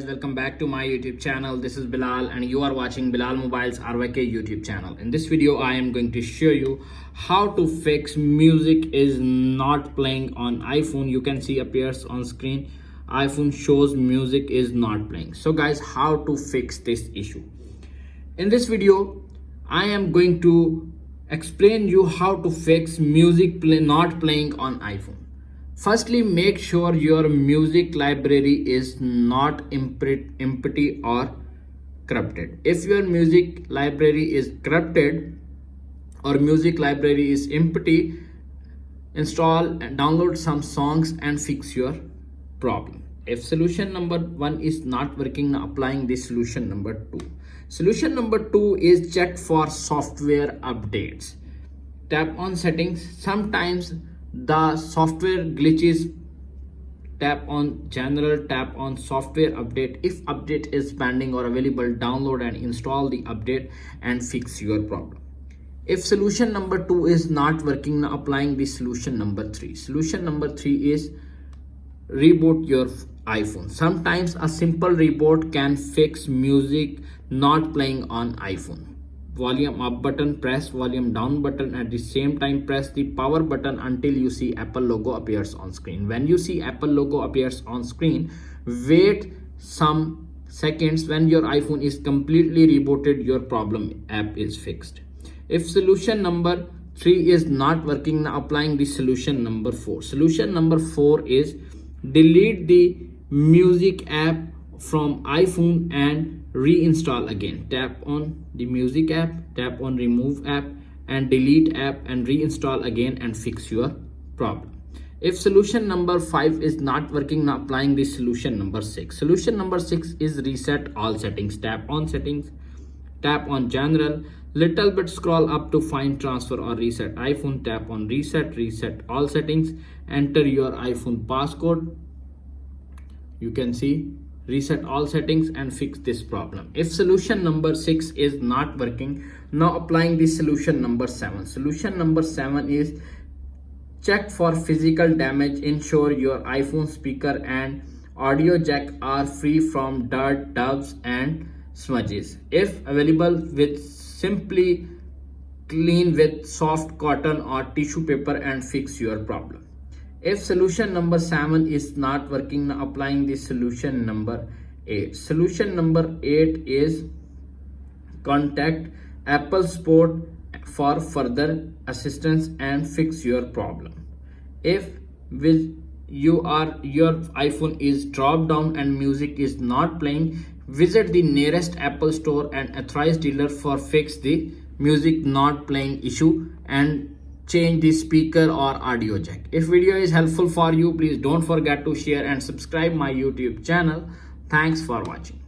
Welcome back to my YouTube channel. This is Bilal and you are watching Bilal Mobile's RYK YouTube channel. In this video I am going to show you how to fix music is not playing on iPhone. You can see appears on screen iPhone shows music is not playing. So guys, how to fix this issue? In this video I am going to explain you how to fix music not playing on iPhone. Firstly, make sure your music library is not empty or corrupted. If your music library is corrupted or music library is empty, install and download some songs and fix your problem. If solution number 1 is not working, applying the solution number 2. Solution number 2 is check for software updates. Tap on settings. Sometimes the software glitches. Tap on general, tap on software update. If update is pending or available, download and install the update and fix your problem. If solution number 2 is not working, applying the solution number 3. Solution number 3 is reboot your iPhone. Sometimes a simple reboot can fix music not playing on iPhone. Volume up button, press volume down button, at the same time press the power button until you see Apple logo appears on screen. When you see Apple logo appears on screen, wait some seconds. When your iPhone is completely rebooted, your problem app is fixed. If solution number 3 is not working, applying the solution number 4. Solution number 4 is delete the music app from iPhone and reinstall again. Tap on the music app, tap on remove app and delete app and reinstall again and fix your problem. If solution number 5 is not working, now applying the solution number 6. Solution number 6 is reset all settings. Tap on settings, tap on general, little bit scroll up to find transfer or reset iPhone. Tap on reset all settings, enter your iPhone passcode. You can see reset all settings and fix this problem. If solution number 6 is not working, now applying the solution number 7. Solution number 7 is check for physical damage. Ensure your iPhone speaker and audio jack are free from dirt, dubs and smudges. If available, with simply clean with soft cotton or tissue paper and fix your problem. If solution number 7 is not working, now applying the solution number 8. Solution number 8 is contact Apple support for further assistance and fix your problem. If your iPhone is dropped down and music is not playing, visit the nearest Apple store and authorized dealer for fix the music not playing issue and change the speaker or audio jack. If video is helpful for you, please don't forget to share and subscribe my YouTube channel. Thanks for watching.